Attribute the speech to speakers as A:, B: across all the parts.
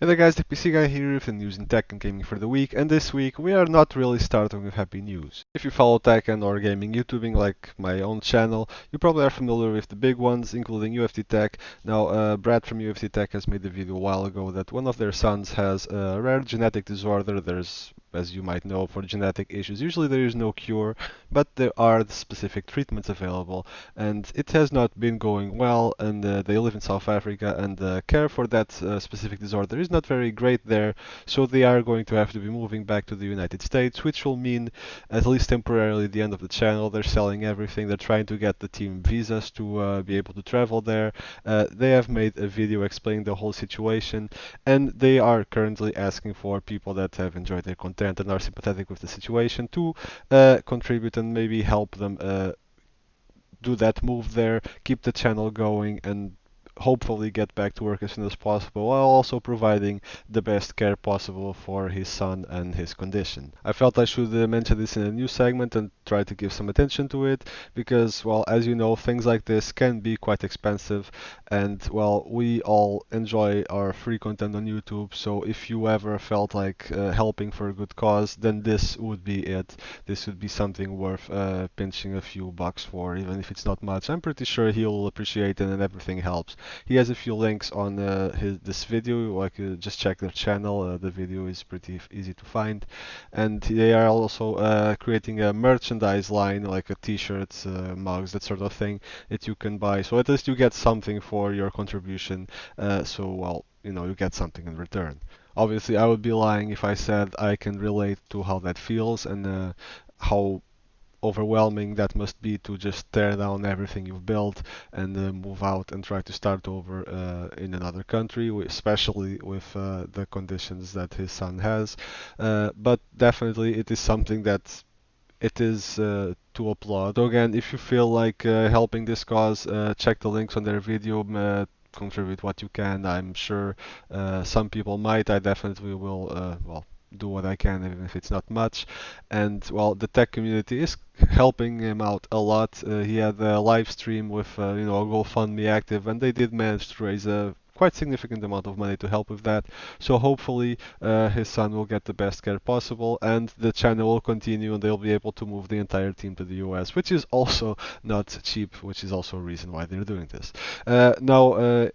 A: Hey there guys, the PC guy here with the news in tech and gaming for the week, and this week we are not really starting with happy news. If you follow tech and or gaming YouTubing like my own channel, you probably are familiar with the big ones, including UFD Tech. Now, Brad from UFD Tech has made a video a while ago that one of their sons has a rare genetic disorder. There's, as you might know, for genetic issues, usually there is no cure, but there are specific treatments available, and it has not been going well, and they live in South Africa, and the care for that specific disorder is not very great there, so they are going to have to be moving back to the United States, which will mean, at least temporarily, the end of the channel. They're selling everything. They're trying to get the team visas to be able to travel there. They have made a video explaining the whole situation, and they are currently asking for people that have enjoyed their content and are sympathetic with the situation to contribute and maybe help them do that move there, keep the channel going, and hopefully get back to work as soon as possible, while also providing the best care possible for his son and his condition. I felt I should mention this in a new segment and try to give some attention to it because, well, as you know, things like this can be quite expensive, and, well, we all enjoy our free content on YouTube, so if you ever felt like helping for a good cause, then this would be it. This would be something worth pinching a few bucks for, even if it's not much. I'm pretty sure he'll appreciate it and everything helps. He has a few links on this video, like just check their channel. The video is pretty easy to find, and they are also creating a merchandise line, like a t-shirts, mugs, that sort of thing that you can buy. So at least you get something for your contribution. So, well, you know, you get something in return. Obviously, I would be lying if I said I can relate to how that feels and how overwhelming that must be to just tear down everything you've built and move out and try to start over in another country, especially with the conditions that his son has. But definitely it is something that it is to applaud. So again, if you feel like helping this cause, check the links on their video. Contribute what you can. I'm sure some people might. I definitely will. Well, do what I can, even if it's not much. And, well, the tech community is helping him out a lot. He had a live stream with you know, a GoFundMe active, and they did manage to raise a quite significant amount of money to help with that. So hopefully his son will get the best care possible, and the channel will continue, and they'll be able to move the entire team to the US, which is also not cheap, which is also a reason why they're doing this. Now,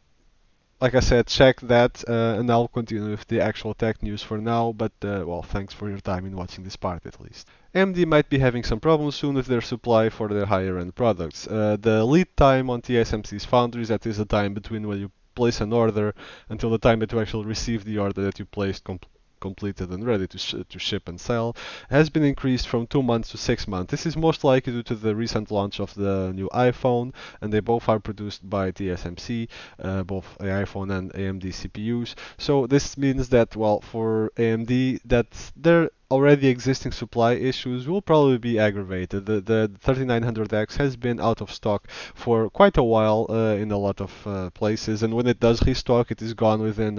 A: like I said, check that, and I'll continue with the actual tech news for now, but, well, thanks for your time in watching this part at least. AMD might be having some problems soon with their supply for their higher end products. The lead time on TSMC's foundries, that is the time between when you place an order until the time that you actually receive the order that you placed completed and ready to ship and sell, has been increased from 2 months to 6 months. This is most likely due to the recent launch of the new iPhone, and they both are produced by TSMC, both the iPhone and AMD CPUs. So this means that, well, for AMD, that their already existing supply issues will probably be aggravated. The 3900X has been out of stock for quite a while in a lot of places, and when it does restock, it is gone within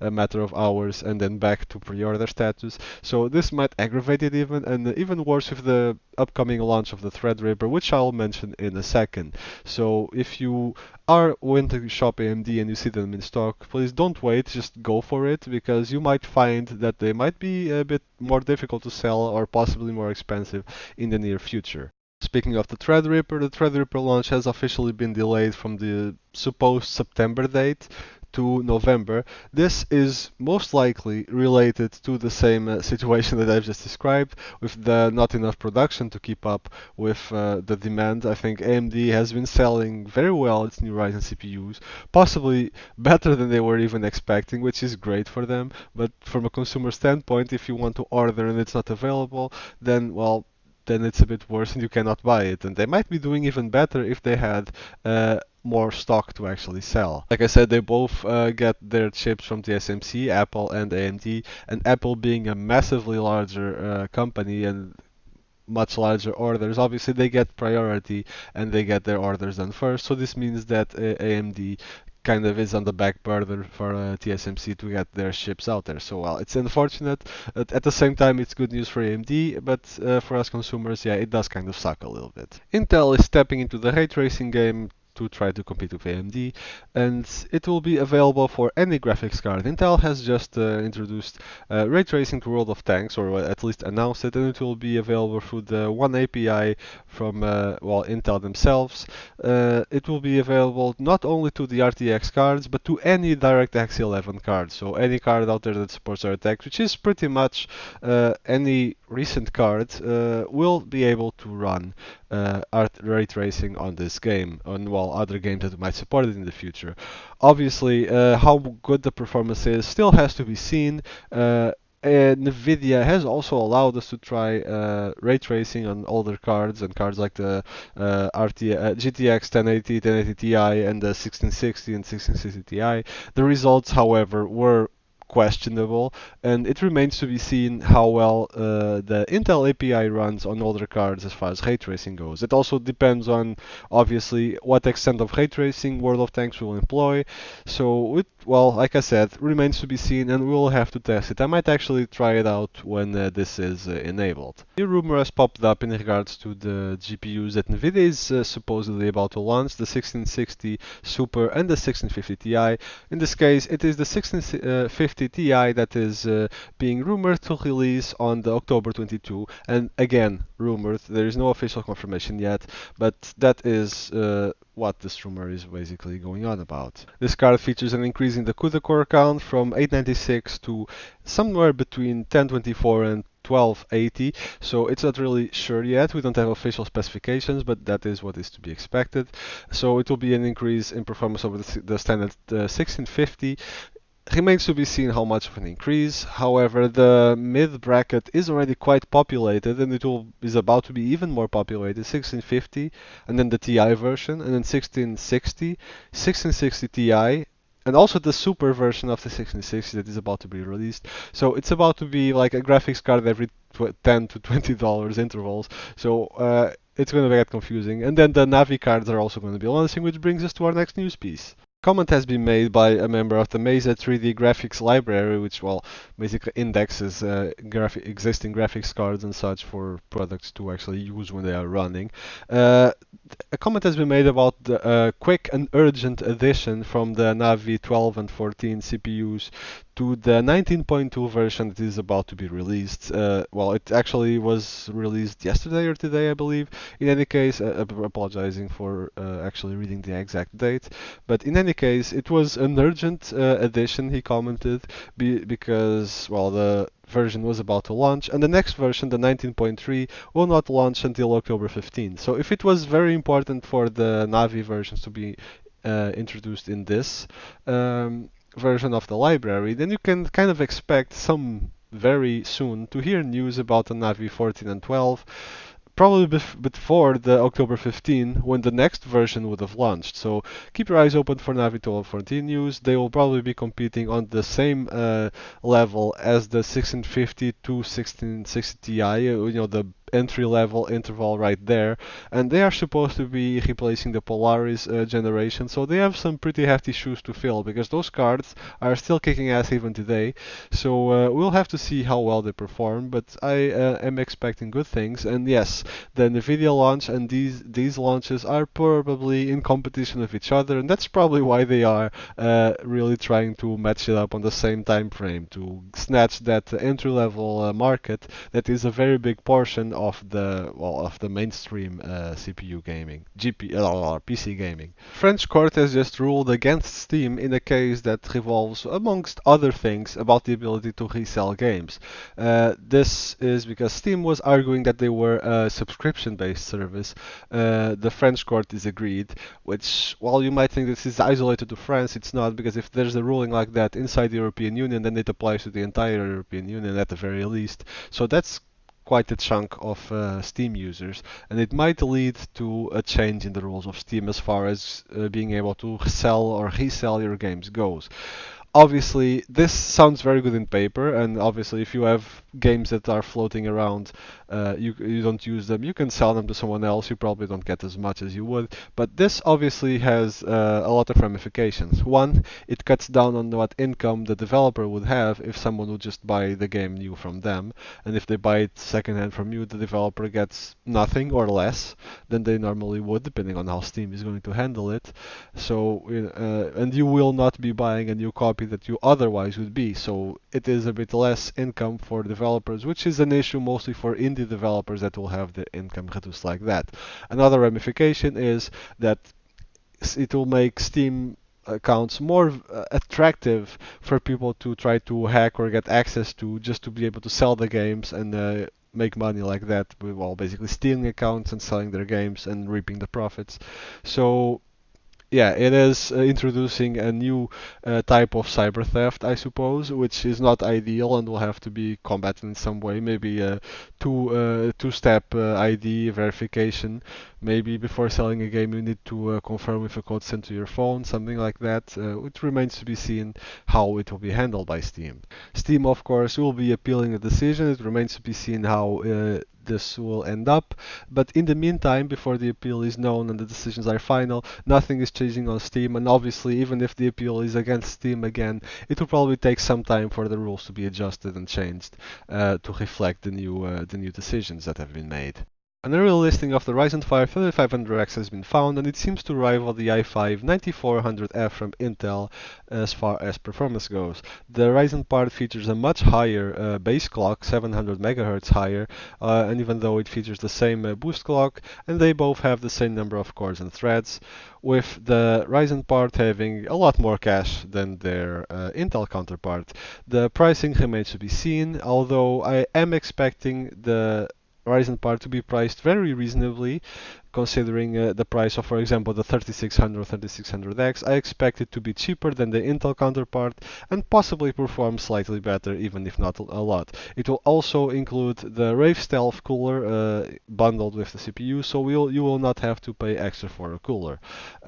A: a matter of hours and then back to pre-order status. So this might aggravate it even, and even worse with the upcoming launch of the Threadripper, which I'll mention in a second. So if you are going to shop AMD and you see them in stock, please don't wait, just go for it, because you might find that they might be a bit more difficult to sell or possibly more expensive in the near future. Speaking of the Threadripper launch has officially been delayed from the supposed September date to November. This is most likely related to the same situation that I've just described, with the not enough production to keep up with the demand. I think AMD has been selling very well its new Ryzen CPUs, possibly better than they were even expecting, which is great for them. But from a consumer standpoint, if you want to order and it's not available, then, well, then it's a bit worse and you cannot buy it. And they might be doing even better if they had more stock to actually sell. Like I said, they both get their chips from TSMC, Apple and AMD, and Apple being a massively larger company and much larger orders, obviously they get priority and they get their orders done first. So this means that AMD kind of is on the back burner for TSMC to get their chips out there. So, well, it's unfortunate. At the same time, it's good news for AMD, but for us consumers, yeah, it does kind of suck a little bit. Intel is stepping into the ray tracing game to try to compete with AMD, and it will be available for any graphics card. Intel has just introduced ray tracing to World of Tanks, or at least announced it, and it will be available through the one API from Intel themselves. It will be available not only to the RTX cards, but to any DirectX 11 card. So any card out there that supports RTX, which is pretty much any recent card, will be able to run ray tracing on this game, on other games that might support it in the future. Obviously, how good the performance is still has to be seen. NVIDIA has also allowed us to try ray tracing on older cards and cards like the GTX 1080, 1080 Ti, and the 1660 and 1660 Ti. The results, however, were questionable, and it remains to be seen how well the Intel API runs on older cards as far as ray tracing goes. It also depends on, obviously, what extent of ray tracing World of Tanks will employ. So, like I said, remains to be seen, and we'll have to test it. I might actually try it out when this is enabled. A new rumor has popped up in regards to the GPUs that NVIDIA is supposedly about to launch, the 1660 Super and the 1650 Ti. In this case, it is the 1650 Ti that is being rumored to release on the October 22, and again, rumored. There is no official confirmation yet, but that is what this rumor is basically going on about. This card features an increase in the CUDA core count from 896 to somewhere between 1024 and 1280, so it's not really sure yet. We don't have official specifications, but that is what is to be expected. So it will be an increase in performance over the standard 1650. Remains to be seen how much of an increase. However, the mid bracket is already quite populated, and is about to be even more populated. 1650, and then the Ti version, and then 1660, 1660 Ti, and also the super version of the 1660 that is about to be released. So it's about to be like a graphics card every $10 to $20 intervals. So it's going to get confusing. And then the Navi cards are also going to be launching, which brings us to our next news piece. Comment has been made by a member of the Mesa 3D graphics library, which basically indexes existing graphics cards and such for products to actually use when they are running. A comment has been made about the quick and urgent addition from the Navi 12 and 14 CPUs to the 19.2 version that is about to be released. It actually was released yesterday or today, I believe. In any case, apologizing for actually reading the exact date, but in any case, it was an urgent addition, he commented, because the version was about to launch, and the next version, the 19.3, will not launch until October 15. So if it was very important for the Navi versions to be introduced in this version of the library, then you can kind of expect very soon to hear news about the Navi 14 and 12, probably before the October 15, when the next version would have launched. So keep your eyes open for Navi 12 14 news. They will probably be competing on the same level as the 1650 to 1660 Ti, the entry-level interval right there, and they are supposed to be replacing the Polaris generation, so they have some pretty hefty shoes to fill, because those cards are still kicking ass even today. So we'll have to see how well they perform, but I am expecting good things. And yes, the NVIDIA launch and these launches are probably in competition with each other, and that's probably why they are really trying to match it up on the same time frame to snatch that entry-level market that is a very big portion of the mainstream CPU gaming, PC gaming. French court has just ruled against Steam in a case that revolves, amongst other things, about the ability to resell games. This is because Steam was arguing that they were a subscription-based service. The French court disagreed, which, while you might think this is isolated to France, it's not, because if there's a ruling like that inside the European Union, then it applies to the entire European Union at the very least. So that's quite a chunk of Steam users, and it might lead to a change in the rules of Steam as far as being able to sell or resell your games goes. Obviously, this sounds very good in paper, and obviously, if you have games that are floating around, you don't use them, you can sell them to someone else. You probably don't get as much as you would, but this obviously has a lot of ramifications. One, it cuts down on what income the developer would have if someone would just buy the game new from them, and if they buy it secondhand from you, the developer gets nothing or less than they normally would, depending on how Steam is going to handle it. So, and you will not be buying a new copy that you otherwise would be. So it is a bit less income for developers, which is an issue mostly for indie developers that will have the income reduced like that. Another ramification is that it will make Steam accounts more attractive for people to try to hack or get access to, just to be able to sell the games and make money like that, well, basically stealing accounts and selling their games and reaping the profits. So yeah, it is introducing a new type of cyber theft, I suppose, which is not ideal and will have to be combated in some way. Maybe a two-step ID verification. Maybe before selling a game, you need to confirm with a code sent to your phone, something like that. It remains to be seen how it will be handled by Steam. Steam, of course, will be appealing the decision. It remains to be seen how this will end up. But in the meantime, before the appeal is known and the decisions are final, nothing is changing on Steam. And obviously, even if the appeal is against Steam again, it will probably take some time for the rules to be adjusted and changed to reflect the new decisions that have been made. An early listing of the Ryzen 5 3500X has been found, and it seems to rival the i5 9400F from Intel as far as performance goes. The Ryzen part features a much higher base clock, 700 MHz higher, and even though it features the same boost clock, and they both have the same number of cores and threads, with the Ryzen part having a lot more cache than their Intel counterpart. The pricing remains to be seen, although I am expecting the Ryzen part to be priced very reasonably, considering the price of, for example, the 3600 or 3600X. I expect it to be cheaper than the Intel counterpart and possibly perform slightly better, even if not a lot. It will also include the Rave Stealth cooler bundled with the CPU, so you will not have to pay extra for a cooler.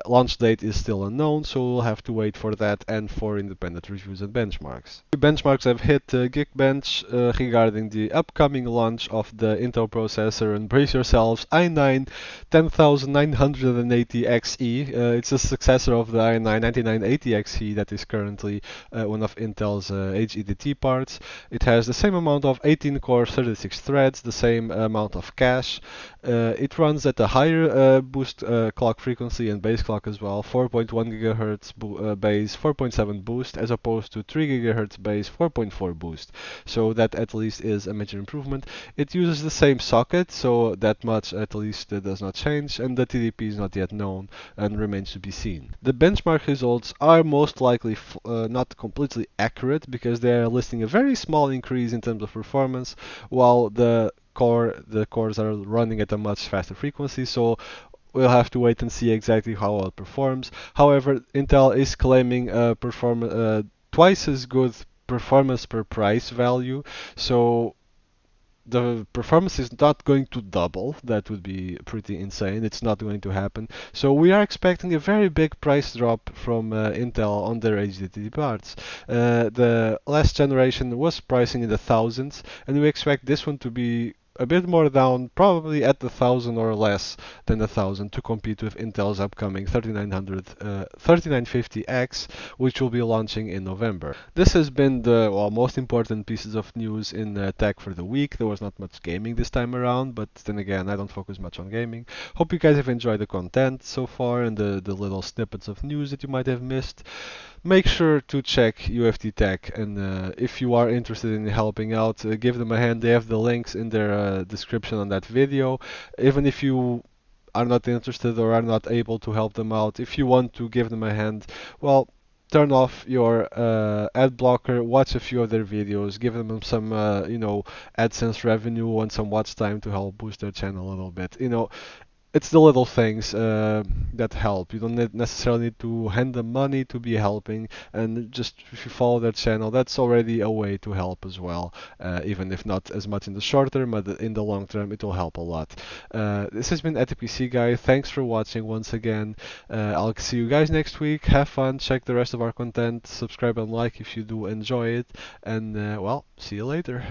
A: Launch date is still unknown, so we'll have to wait for that and for independent reviews and benchmarks. Benchmarks have hit Geekbench regarding the upcoming launch of the Intel processor, and brace yourselves, i9 10980XE. It's a successor of the i9 9980XE that is currently one of Intel's HEDT parts. It has the same amount of 18 cores, 36 threads, the same amount of cache. It runs at a higher boost clock frequency and base clock as well, 4.1 GHz base, 4.7 boost, as opposed to 3 GHz base, 4.4 boost. So that at least is a major improvement. It uses the same socket, so that much at least does not change, and the TDP is not yet known and remains to be seen. The benchmark results are most likely not completely accurate because they are listing a very small increase in terms of performance, while the cores are running at a much faster frequency, so we'll have to wait and see exactly how it performs. However, Intel is claiming twice as good performance per price value, so the performance is not going to double. That would be pretty insane. It's not going to happen. So we are expecting a very big price drop from Intel on their HDD parts. The last generation was pricing in the thousands, and we expect this one to be a bit more down, probably at the 1000 or less than the 1000, to compete with Intel's upcoming 3950X, which will be launching in November. This has been the most important pieces of news in tech for the week. There was not much gaming this time around, but then again, I don't focus much on gaming. Hope you guys have enjoyed the content so far and the little snippets of news that you might have missed. Make sure to check UFD Tech, and if you are interested in helping out, give them a hand. They have the links in their description on that video. Even if you are not interested or are not able to help them out, if you want to give them a hand, well, turn off your ad blocker, watch a few of their videos, give them some, AdSense revenue and some watch time to help boost their channel a little bit. it's the little things that help. You don't necessarily need to hand them money to be helping, and just if you follow their channel, that's already a way to help as well. Even if not as much in the short term, but in the long term, it will help a lot. This has been ATPC Guy. Thanks for watching once again. I'll see you guys next week. Have fun. Check the rest of our content. Subscribe and like if you do enjoy it. And well, see you later.